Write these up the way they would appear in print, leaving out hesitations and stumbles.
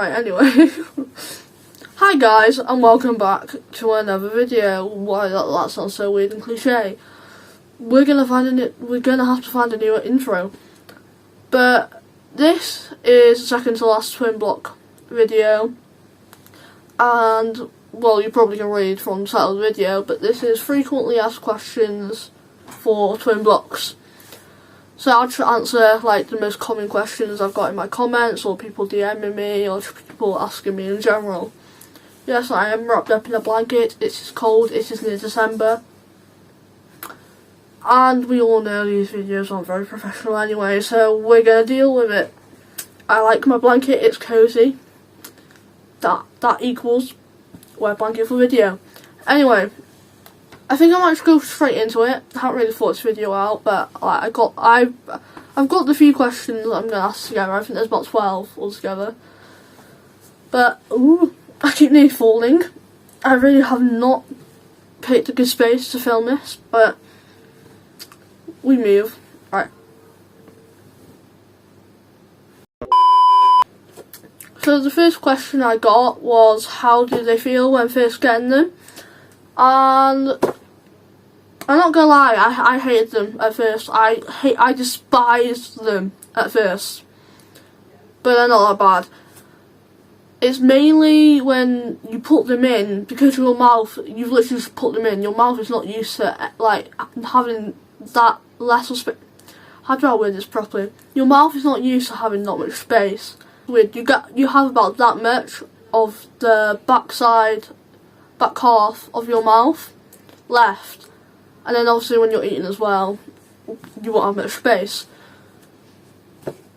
Right, anyway. Hi guys, and welcome back to another video. Why that sounds so weird and cliche. We're gonna have to find a new intro. But this is the second to last TwinBlock video. And, well, you probably can read from the title of the video, but this is frequently asked questions for TwinBlocks. So I'll try to answer like the most common questions I've got in my comments, or people DMing me, or people asking me in general. Yes, I am wrapped up in a blanket. It is cold. It is near December. And we all know these videos aren't very professional anyway, so we're going to deal with it. I like my blanket. It's cozy. That equals wear blanket for video. Anyway, I think I might just go straight into it. I haven't really thought this video out, but I've got the few questions that I'm going to ask together. I think there's about 12 altogether. But, ooh, I keep nearly falling. I really have not picked a good space to film this, but we move. Right. So the first question I got was, how do they feel when first getting them? And I'm not gonna lie, I hated them at first. I despised them at first. But they're not that bad. It's mainly when you put them in, because your mouth, you've literally just put them in, your mouth is not used to like having that less space. How do I word this properly? Your mouth is not used to having not much space. Weird, you have about that much of the back half of your mouth left, and then obviously when you're eating as well, you won't have much space.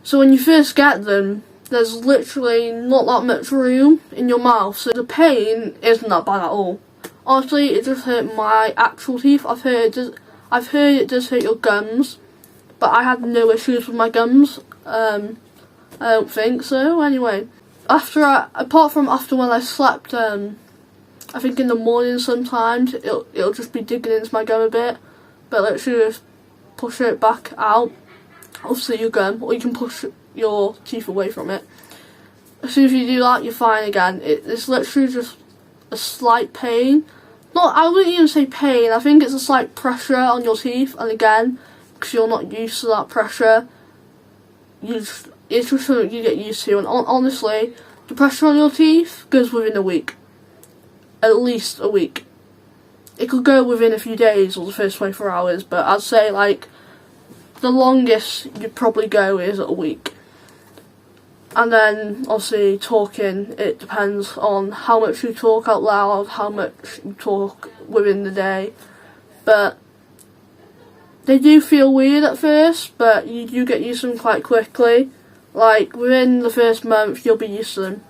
So when you first get them, there's literally not that much room in your mouth, so the pain isn't that bad at all. Honestly, it just hurt my actual teeth. I've heard it does hurt your gums, but I had no issues with my gums. I don't think so. Anyway, apart from after when I slept, I think in the morning sometimes it'll just be digging into my gum a bit, but literally just push it back out. Obviously your gum, or you can push your teeth away from it. As soon as you do that, you're fine again. It's literally just a slight pain. I wouldn't even say pain. I think it's a slight pressure on your teeth, and again, because you're not used to that pressure, it's just something you get used to. And honestly, the pressure on your teeth goes within a week. At least a week. It could go within a few days or the first 24 hours, but I'd say like the longest you'd probably go is a week. And then obviously talking, it depends on how much you talk out loud, how much you talk within the day. But they do feel weird at first, but you do get used to them quite quickly. Like within the first month you'll be used to them.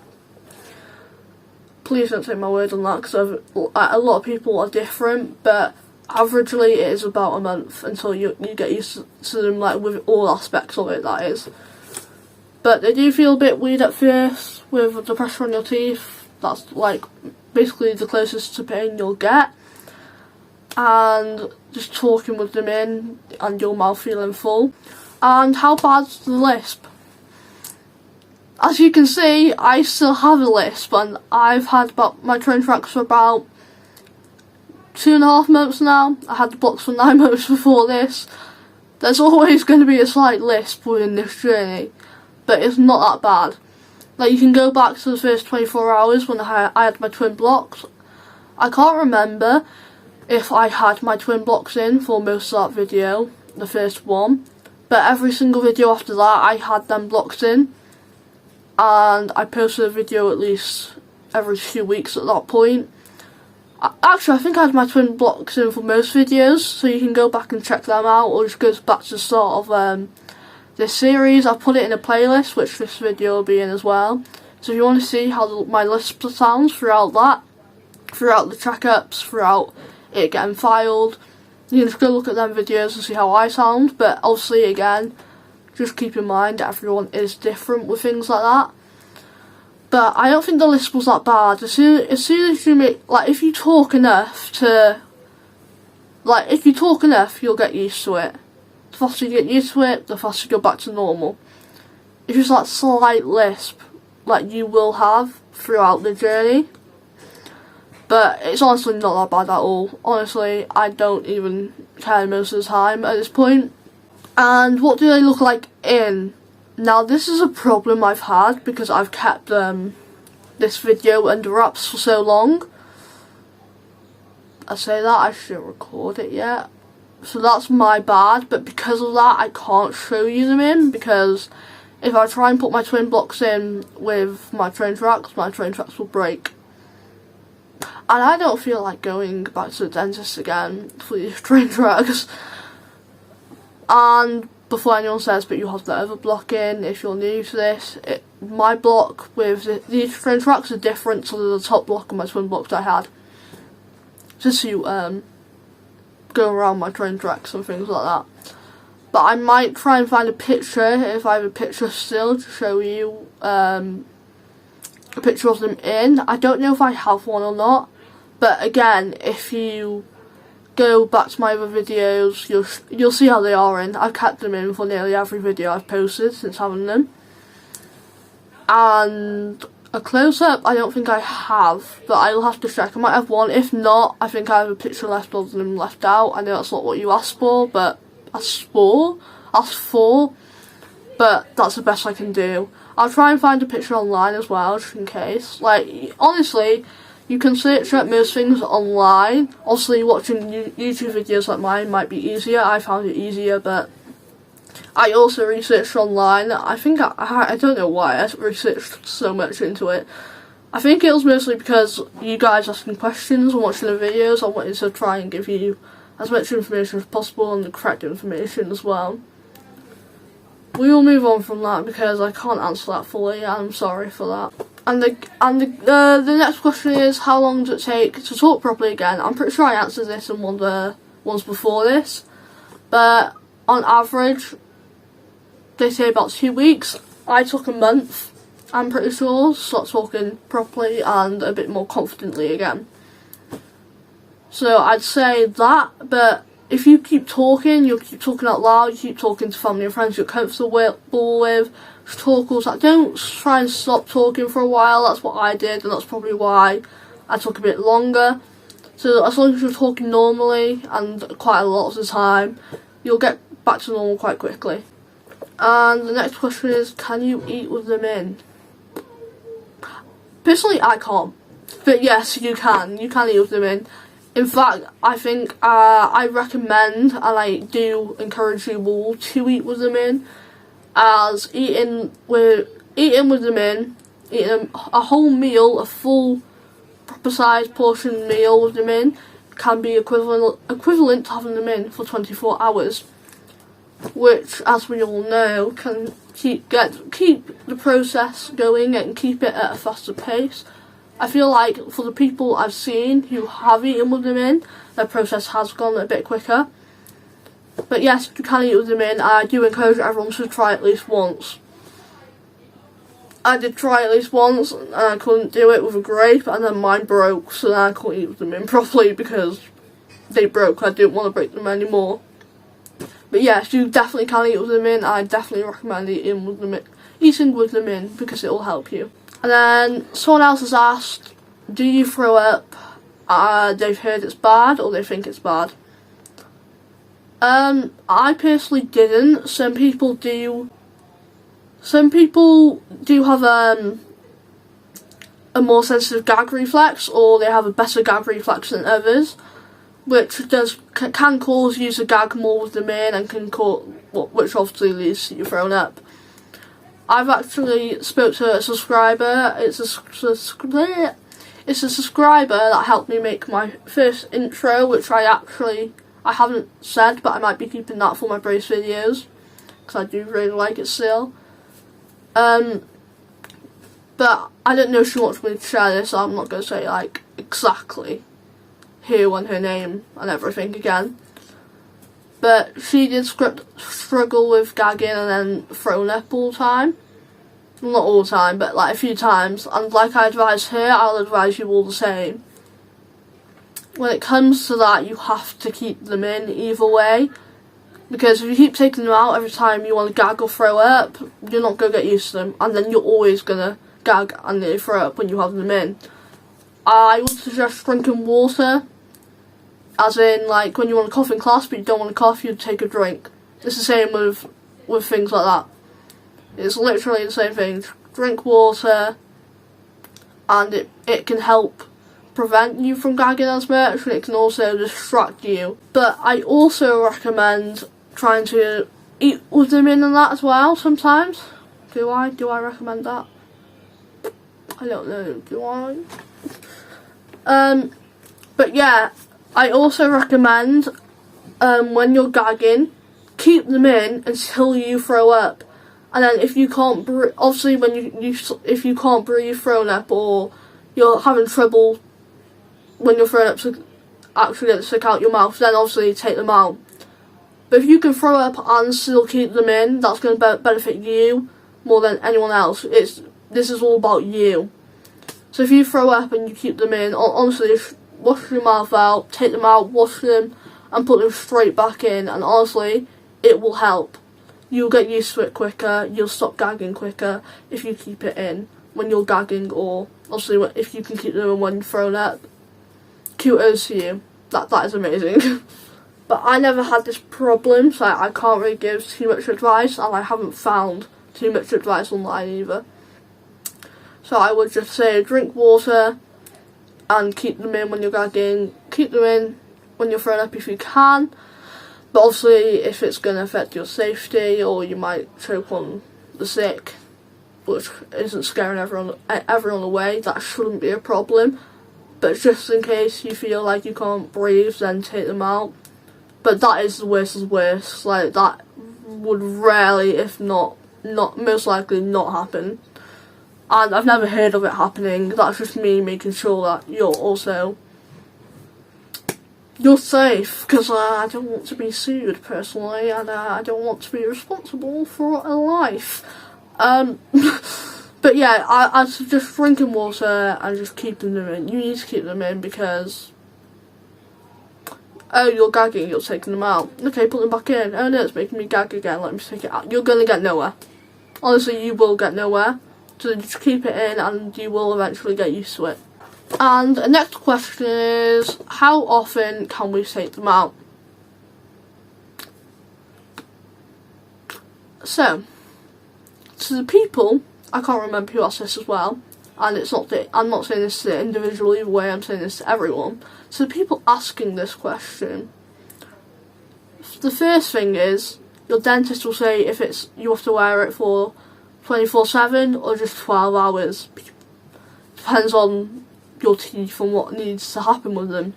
Please don't take my word on that, because a lot of people are different, but averagely it is about a month until you get used to them, like with all aspects of it, that is. But they do feel a bit weird at first with the pressure on your teeth. That's like basically the closest to pain you'll get. And just talking with them in and your mouth feeling full. And how bad's the lisp? As you can see, I still have a lisp, and I've had my Traintracks for about 2.5 months now. I had the blocks for 9 months before this. There's always going to be a slight lisp within this journey, but it's not that bad. Like, you can go back to the first 24 hours when I had my TwinBlocks. I can't remember if I had my TwinBlocks in for most of that video, the first one, but every single video after that I had them blocks in. And I posted a video at least every 2 weeks at that point. Actually, I think I had my TwinBlocks in for most videos, so you can go back and check them out, or just go back to the start of this series. I've put it in a playlist, which this video will be in as well. So if you want to see how my lisp sounds throughout the track ups, throughout it getting filed, you can just go look at them videos and see how I sound. But obviously, again, just keep in mind that everyone is different with things like that. But I don't think the lisp was that bad. As soon as you make, like, if you talk enough, you'll get used to it. The faster you get used to it, the faster you go back to normal. If it's that slight lisp, like you will have throughout the journey. But it's honestly not that bad at all. Honestly, I don't even care most of the time at this point. And what do they look like in? Now this is a problem I've had because I've kept this video under wraps for so long. I say that, I shouldn't record it yet. So that's my bad, but because of that I can't show you them in, because if I try and put my TwinBlocks in with my Traintracks will break. And I don't feel like going back to the dentist again for these Traintracks. And before anyone says, but you have the other block in, if you're new to this, my block with these Traintracks are different to the top block of my TwinBlocks I had. Just to go around my Traintracks and things like that. But I might try and find a picture, if I have a picture still, to show you a picture of them in. I don't know if I have one or not, but again, if you go back to my other videos, you'll see how they are in. I've kept them in for nearly every video I've posted since having them. And a close-up, I don't think I have, but I'll have to check. I might have one. If not, I think I have a picture left of them left out. I know that's not what you asked for, but but that's the best I can do. I'll try and find a picture online as well, just in case. Like, honestly, you can search up most things online. Obviously, watching YouTube videos like mine might be easier. I found it easier, but I also researched online. I think I don't know why I researched so much into it. I think it was mostly because you guys asking questions and watching the videos. I wanted to try and give you as much information as possible and the correct information as well. We will move on from that because I can't answer that fully. I'm sorry for that. And the next question is, how long does it take to talk properly again? I'm pretty sure I answered this in one of the ones before this, but on average, they say about 2 weeks. I took a month, I'm pretty sure, to start talking properly and a bit more confidently again. So I'd say that, but if you keep talking, you'll keep talking out loud, you keep talking to family and friends you're comfortable with, just talk all that. Don't try and stop talking for a while. That's what I did, and that's probably why I took a bit longer. So as long as you're talking normally and quite a lot of the time, you'll get back to normal quite quickly. And the next question is, can you eat with them in? Personally, I can't. But yes, you can. You can eat with them in. In fact, I think I recommend, and I do encourage you all to eat with them in, as eating with them in, eating a whole meal, a full proper sized portion meal with them in, can be equivalent to having them in for 24 hours. Which, as we all know, can keep the process going and keep it at a faster pace. I feel like for the people I've seen who have eaten with them in, their process has gone a bit quicker. But yes, you can eat with them in, and I do encourage everyone to try at least once. I did try at least once, and I couldn't do it with a grape, and then mine broke, so then I couldn't eat with them in properly because they broke. I didn't want to break them anymore. But yes, you definitely can eat with them in. I definitely recommend eating with them in because it will help you. And then someone else has asked, do you throw up? They've heard it's bad or they think it's bad. I personally didn't. Some people do have a more sensitive gag reflex, or they have a better gag reflex than others, which can cause you to gag more with them in and can cause, which obviously leads to you throwing up. I've actually spoke to a subscriber. It's a subscriber that helped me make my first intro, which I haven't said, but I might be keeping that for my brace videos because I do really like it still. But I don't know if she wants me to share this, so I'm not going to say like exactly who and her name and everything again. But she did struggle with gagging and then throwing up all the time. Well, not all the time, but like a few times. And like I advised her, I'll advise you all the same. When it comes to that, you have to keep them in either way. Because if you keep taking them out every time you want to gag or throw up, you're not going to get used to them. And then you're always going to gag and nearly throw up when you have them in. I would suggest drinking water, as in like when you want to cough in class but you don't want to cough, you'd take a drink. It's the same with things like that. It's literally the same thing. Drink water, and it can help prevent you from gagging as much, and it can also distract you. But I also recommend trying to eat with them in and that as well sometimes. Do I recommend that? I don't know, do I? But yeah, I also recommend when you're gagging, keep them in until you throw up. And then if you can't breathe, obviously when if you can't breathe throwing up, or you're having trouble when you're throwing up to actually get the stick out your mouth, then obviously take them out. But if you can throw up and still keep them in, that's going to benefit you more than anyone else. This is all about you. So if you throw up and you keep them in, honestly, just wash your mouth out, take them out, wash them, and put them straight back in. And honestly, it will help. You'll get used to it quicker. You'll stop gagging quicker if you keep it in when you're gagging, or obviously if you can keep them in when you're throwing up. Kudos to you. That is amazing. But I never had this problem, so I can't really give too much advice, and I haven't found too much advice online either. So I would just say drink water and keep them in when you're gagging. Keep them in when you're throwing up if you can. But obviously if it's going to affect your safety, or you might choke on the sick, which isn't scaring everyone away, that shouldn't be a problem. But just in case you feel like you can't breathe, then take them out. But that is the worst of the worst. Like, that would rarely, if not most likely not happen. And I've never heard of it happening. That's just me making sure that you're safe, because I don't want to be sued personally, and I don't want to be responsible for a life. But yeah, I suggest drinking water and just keeping them in. You need to keep them in because, oh, you're gagging, you're taking them out. Okay, put them back in. Oh no, it's making me gag again, let me take it out. You're going to get nowhere. Honestly, you will get nowhere. So just keep it in and you will eventually get used to it. And the next question is, how often can we take them out? So, to the people, I can't remember who asked this as well, and it's not that I'm not saying this to individual either way, I'm saying this to everyone. So the people asking this question, the first thing is, your dentist will say if it's you have to wear it for 24/7 or just 12 hours. Depends on your teeth and what needs to happen with them.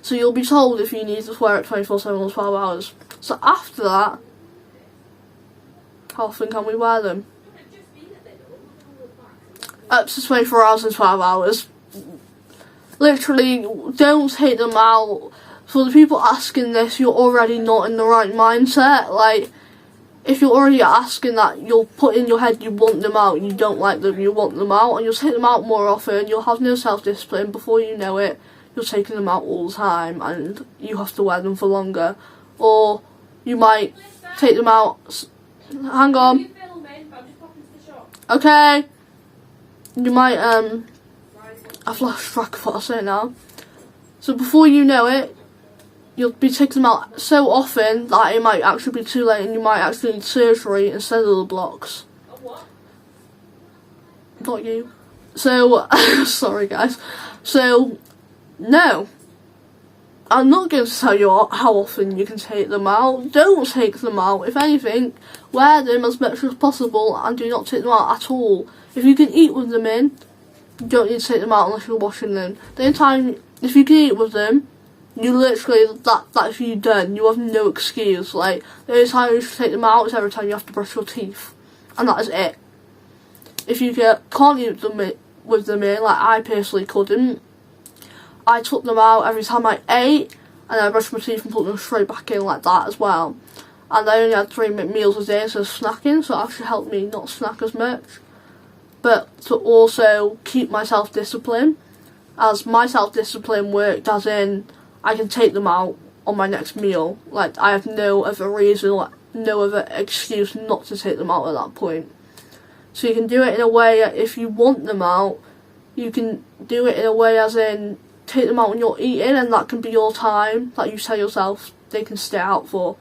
So you'll be told if you need to wear it 24/7 or 12 hours. So after that, how often can we wear them? Up to 24 hours and 12 hours. Literally, don't take them out. For the people asking this, you're already not in the right mindset. Like, if you're already asking that, you'll put in your head you want them out, you don't like them, you want them out, and you'll take them out more often, you'll have no self-discipline. Before you know it, you're taking them out all the time, and you have to wear them for longer. Or you might take them out, hang on, okay, you might, I've lost track of what I say now. So before you know it, you'll be taking them out so often that it might actually be too late and you might actually need surgery instead of the blocks. What? Not you. So, sorry guys. So, no. I'm not going to tell you how often you can take them out. Don't take them out. If anything, wear them as much as possible and do not take them out at all. If you can eat with them in, you don't need to take them out unless you're washing them. The only time, if you can eat with them, you literally, that's you done. You have no excuse. Like, the only time you should take them out is every time you have to brush your teeth. And that is it. If you can't eat with them in, like I personally couldn't, I took them out every time I ate, and I brushed my teeth and put them straight back in like that as well. And I only had 3 meals a day instead of snacking, so it actually helped me not snack as much. But to also keep my self-discipline, as my self-discipline worked as in, I can take them out on my next meal. Like, I have no other reason, like, no other excuse not to take them out at that point. So you can do it in a way, if you want them out, you can do it in a way as in take them out when you're eating, and that can be your time that you tell yourself they can stay out for.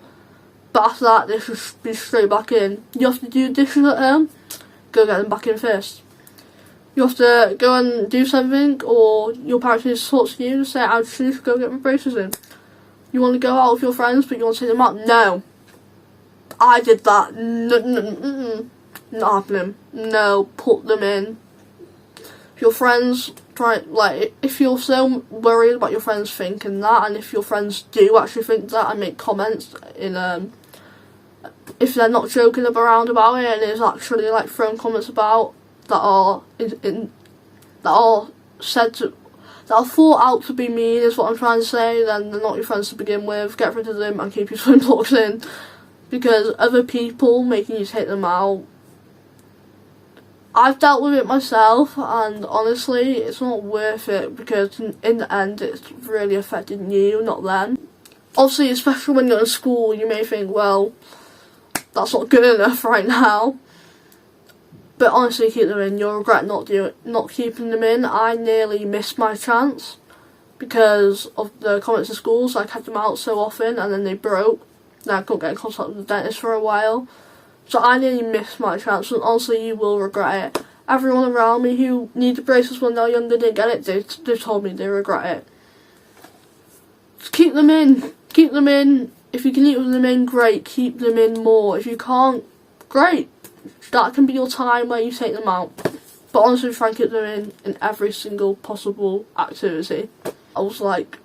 But after that, they should be straight back in. You have to do dishes at home, go get them back in first. You have to go and do something, or your parents need to talk to you and say, I just need to go get my braces in. You want to go out with your friends, but you want to take them out? No. I did that. No, not happening. No, put them in. If your friends if you're so worried about your friends thinking that, and if your friends do actually think that and make comments in if they're not joking around about it and is actually like throwing comments about that are that are said to that are thought out to be mean, is what I'm trying to say, then they're not your friends to begin with. Get rid of them and keep your TwinBlocks in, because other people making you take them out, I've dealt with it myself, and honestly it's not worth it, because in the end it's really affecting you, not them. Obviously, especially when you're in school, you may think, well, that's not good enough right now. But honestly, keep them in. You'll regret not keeping them in. I nearly missed my chance because of the comments in schools. I kept them out so often and then they broke. Then I couldn't get in contact with the dentist for a while. So I nearly missed my chance, and honestly, you will regret it. Everyone around me who needed braces when they were younger didn't get it. They told me they regret it. Just keep them in. Keep them in. If you can eat with them in, great. Keep them in more. If you can't, great. That can be your time where you take them out. But honestly, try and keep them in every single possible activity. I was like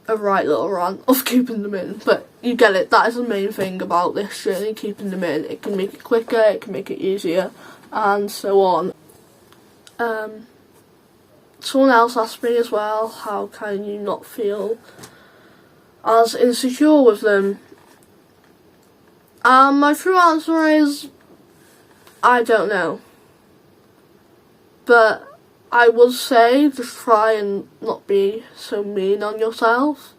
a right little rant of keeping them in, but you get it. That is the main thing about this journey, keeping them in. It can make it quicker, it can make it easier, and so on. Someone else asked me as well, how can you not feel as insecure with them? My true answer is, I don't know. But I would say just try and not be so mean on yourself.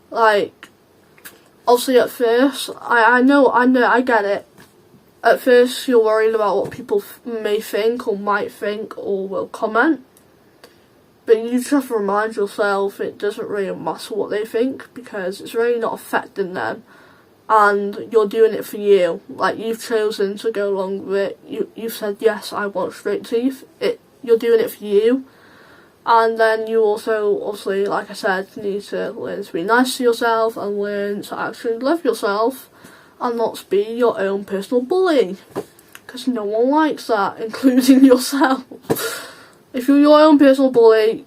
Like, obviously at first, I know, I get it. At first you're worried about what people may think or might think or will comment. But you just have to remind yourself it doesn't really matter what they think, because it's really not affecting them. And you're doing it for you. Like, you've chosen to go along with it. You've said, yes, I want straight teeth. You're doing it for you. And then you also, obviously, like I said, need to learn to be nice to yourself and learn to actually love yourself and not be your own personal bully. Because no one likes that, including yourself. If you're your own personal bully,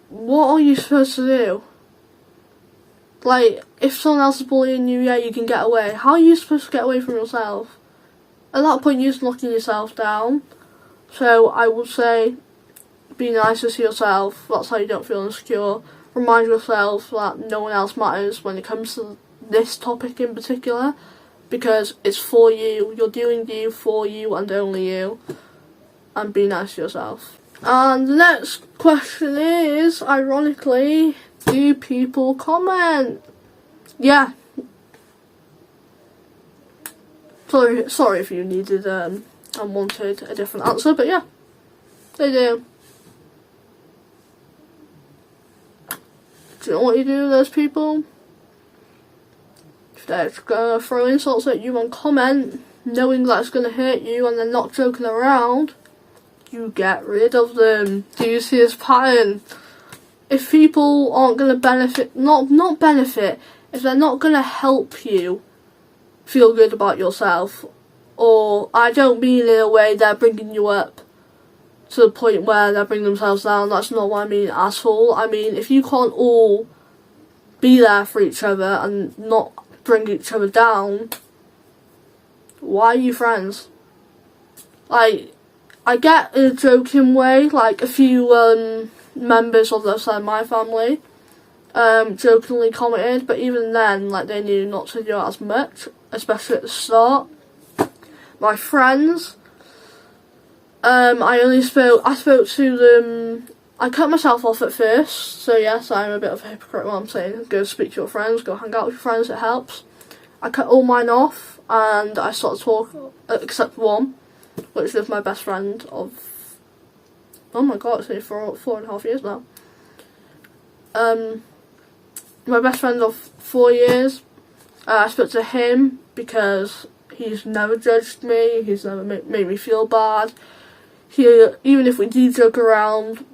what are you supposed to do? Like, if someone else is bullying you, yeah, you can get away. How are you supposed to get away from yourself? At that point, you're just knocking yourself down. So I would say, be nicer to yourself. That's how you don't feel insecure. Remind yourself that no one else matters when it comes to this topic in particular, because it's for you. You're doing you for you and only you. And be nice to yourself. And the next question is, ironically, do people comment? Yeah. Sorry if you needed and wanted a different answer, but yeah, they do. Do you know what you do with those people? If they're just gonna throw insults at you and comment, knowing that it's gonna hurt you and they're not joking around, you get rid of them. Do you see this pattern? If people aren't going to benefit, not benefit, if they're not going to help you feel good about yourself, or I don't mean in a way they're bringing you up to the point where they're bringing themselves down, that's not what I mean at all. I mean, if you can't all be there for each other and not bring each other down, why are you friends? Like, I get in a joking way, like a few members of the side of my family jokingly commented, but even then, like, they knew not to do it as much, especially at the start. My friends, I spoke to them, I cut myself off at first, so yes, I'm a bit of a hypocrite when I'm saying go speak to your friends, go hang out with your friends, it helps. I cut all mine off, and I started talking, except one, which is my best friend of, oh my god, it's only 4.5 years now. My best friend of 4 years, I spoke to him because he's never judged me, he's never made me feel bad. Even if we do joke around,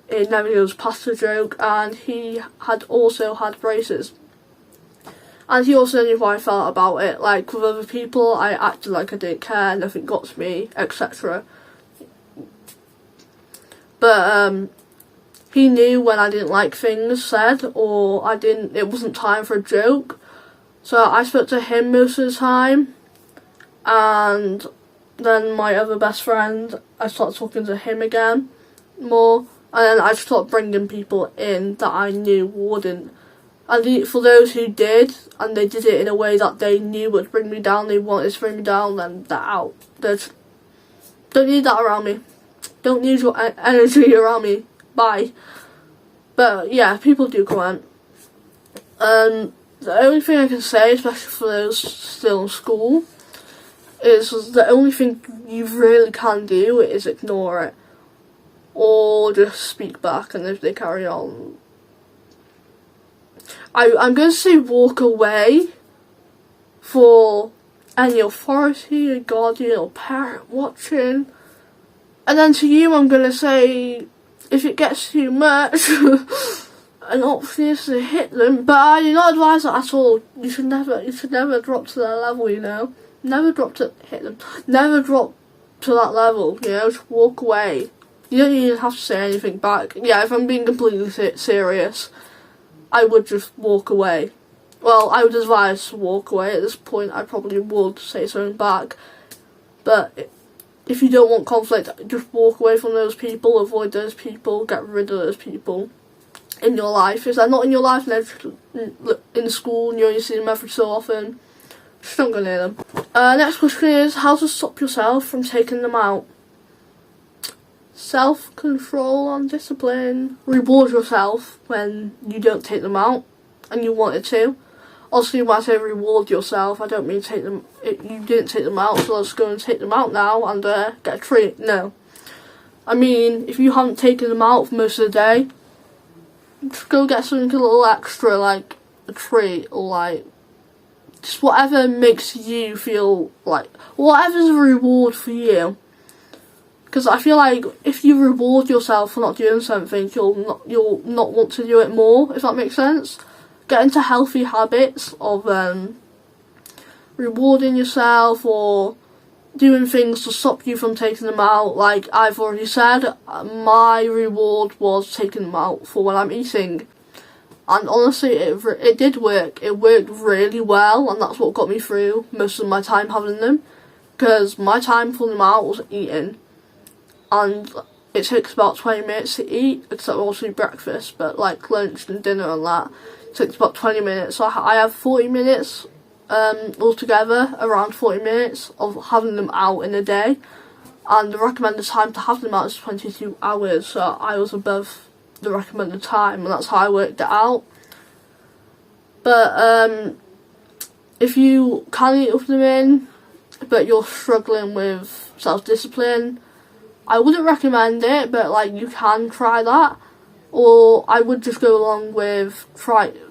it never goes past a joke, and he had also had braces. And he also knew how I felt about it. Like, with other people, I acted like I didn't care, nothing got to me, etc. But, he knew when I didn't like things said, or it wasn't time for a joke. So I spoke to him most of the time, and then my other best friend, I started talking to him again more, and then I started bringing people in that I knew wouldn't. And for those who did, and they did it in a way that they knew would bring me down, they wanted to bring me down, then they're out. Don't need that around me. Don't need your energy around me. Bye. But yeah, people do comment. The only thing I can say, especially for those still in school, is the only thing you really can do is ignore it. Or just speak back, and if they carry on. I'm going to say walk away for any authority, a guardian or parent watching. And then to you, I'm going to say, if it gets too much, an option is to hit them. But I do not advise that at all. You should never drop to that level, you know. Never drop to hit them. Never drop to that level, you know. Just walk away. You don't even have to say anything back. Yeah, if I'm being completely serious, I would just walk away. Well, I would advise to walk away. At this point, I probably would say something back. But if you don't want conflict, just walk away from those people, avoid those people, get rid of those people in your life. If they're not in your life and they're in school and you only see them every so often, just don't go near them. Next question is, how to stop yourself from taking them out? Self-control and discipline. Reward yourself when you don't take them out and you wanted to. Obviously, when I say reward yourself, I don't mean take them. You didn't take them out, so let's go and take them out now and get a treat. No. I mean, if you haven't taken them out for most of the day, just go get something a little extra, like a treat, or like just whatever makes you feel like, whatever's a reward for you. Because I feel like if you reward yourself for not doing something, you'll not want to do it more, if that makes sense. Get into healthy habits of rewarding yourself or doing things to stop you from taking them out. Like I've already said, my reward was taking them out for when I'm eating. And honestly, it did work. It worked really well, and that's what got me through most of my time having them. Because my time for them out was eating. And it takes about 20 minutes to eat, except obviously breakfast, but like lunch and dinner and that, it takes about 20 minutes. So I have 40 minutes altogether, around 40 minutes of having them out in a day. And the recommended time to have them out is 22 hours, so I was above the recommended time, and that's how I worked it out. But if you can eat with them in, but you're struggling with self-discipline, I wouldn't recommend it, but like you can try that. Or I would just go along with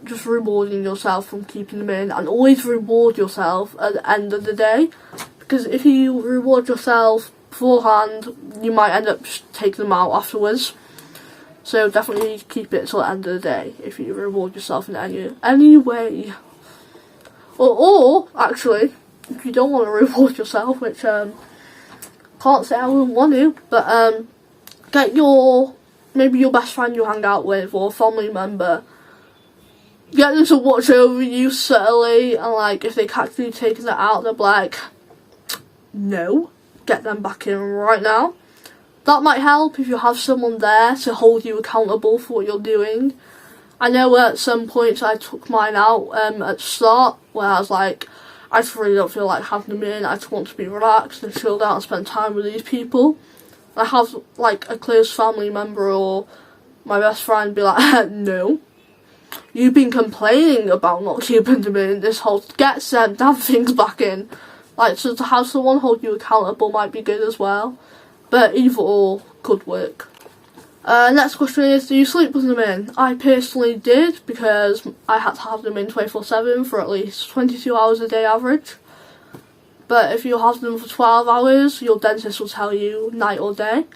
just rewarding yourself from keeping them in, and always reward yourself at the end of the day. Because if you reward yourself beforehand, you might end up just taking them out afterwards. So definitely keep it till the end of the day if you reward yourself in any way. Or actually, if you don't want to reward yourself, which can't say I wouldn't want to, but get maybe your best friend you hang out with or a family member, get them to watch over you subtly, and like if they catch you taking it out, they'll be like, no, get them back in right now. That might help if you have someone there to hold you accountable for what you're doing. I know at some points I took mine out at the start, where I was like, I just really don't feel like having them in, I just want to be relaxed and chilled out and spend time with these people. I have like a close family member or my best friend be like, no, you've been complaining about not keeping them in this whole, get them damn things back in. Like, so to have someone hold you accountable might be good as well. But either or could work. Next question is, do you sleep with them in? I personally did, because I had to have them in 24/7 for at least 22 hours a day average. But if you have them for 12 hours, your dentist will tell you night or day.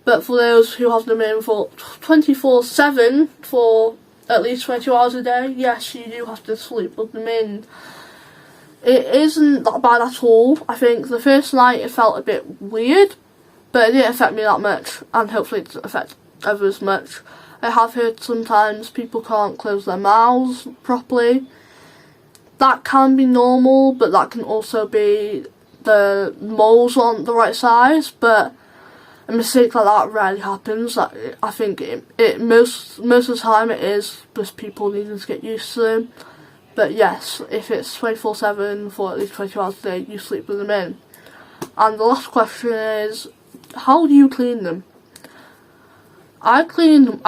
But for those who have them in for 24/7 for at least 22 hours a day, yes, you do have to sleep with them in. It isn't that bad at all. I think the first night it felt a bit weird, but it didn't affect me that much, and hopefully it doesn't affect others much. I have heard sometimes people can't close their mouths properly. That can be normal, but that can also be the moles aren't the right size, but a mistake like that rarely happens. I think most of the time it is just people needing to get used to them. But yes, if it's 24/7 for at least 20 hours a day, you sleep with them in. And the last question is, how do you clean them? I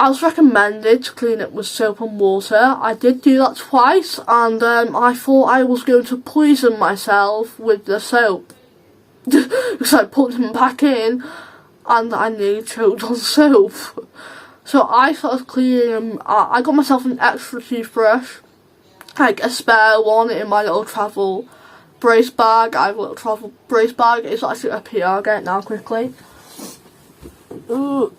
was recommended to clean it with soap and water. I did do that twice, and I thought I was going to poison myself with the soap. Because I put them back in, and I nearly choked on soap. So I started cleaning them. I got myself an extra toothbrush, like a spare one in my little travel brace bag. I have a little travel brace bag. It's actually up here. I'll get it now quickly. Ooh.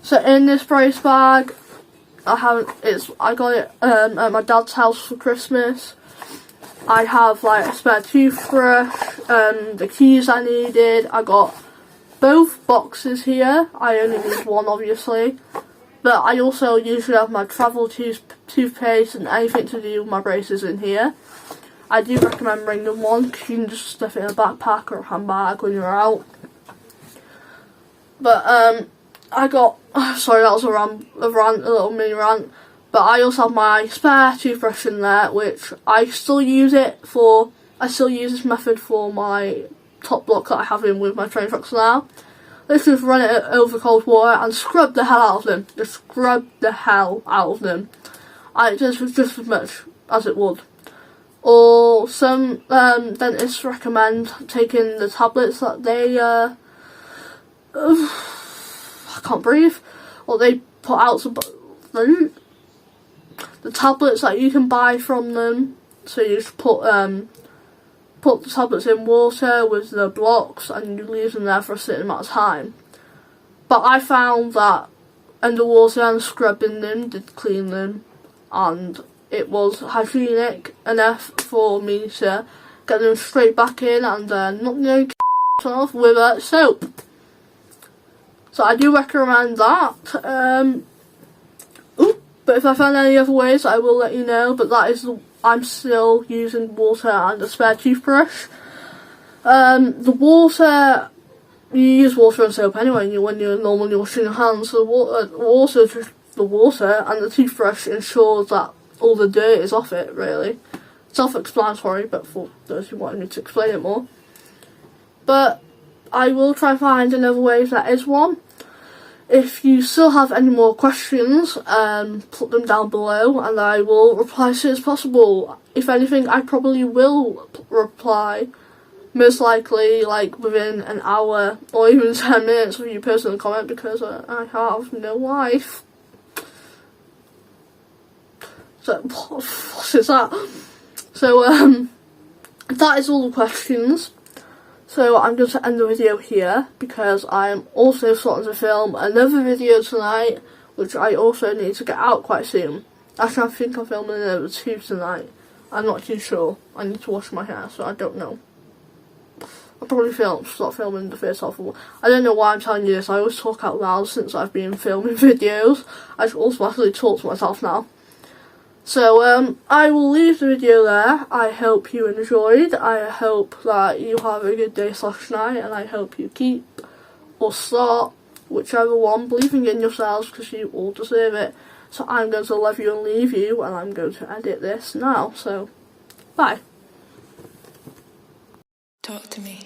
So in this brace bag, I got it at my dad's house for Christmas. I have like a spare toothbrush, the keys I needed. I got both boxes here. I only need one, obviously, but I also usually have my travel toothpaste and anything to do with my braces in here. I do recommend bringing one, because you can just stuff it in a backpack or a handbag when you're out. But I got, sorry, that was a little mini rant, but I also have my spare toothbrush in there, which I still use this method for my top block that I have in with my Traintracks now. Let's just run it over cold water and scrub the hell out of them. Just scrub the hell out of them. And it does just as much as it would. Or some dentists recommend taking the tablets that they, I can't breathe, or they put out the tablets that you can buy from them. So you just put the tablets in water with the blocks and you leave them there for a certain amount of time. But I found that underwater and scrubbing them did clean them, and it was hygienic enough for me to get them straight back in and not off with soap. So I do recommend that. But if I find any other ways, I will let you know. But that is I'm still using water and a spare toothbrush. The water, you use water and soap anyway when you're normally washing your hands. So the water and the toothbrush ensures that all the dirt is off it, really. Self-explanatory, but for those who want me to explain it more. But I will try and find another way if that is one. If you still have any more questions, put them down below and I will reply as soon as possible. If anything, I probably will reply, most likely like within an hour or even 10 minutes of your personal comment, because I have no life. So, what is that? So, that is all the questions. So I'm going to end the video here, because I am also starting to film another video tonight, which I also need to get out quite soon. Actually, I think I'm filming another 2 tonight. I'm not too sure. I need to wash my hair, so I don't know. I'll probably start filming the first half of one. I don't know why I'm telling you this. I always talk out loud since I've been filming videos. I just automatically talk to myself now. So, I will leave the video there. I hope you enjoyed. I hope that you have a good day / night, and I hope you keep or start, whichever one, believing in yourselves, because you all deserve it. So I'm going to love you and leave you, and I'm going to edit this now. So, bye. Talk to me.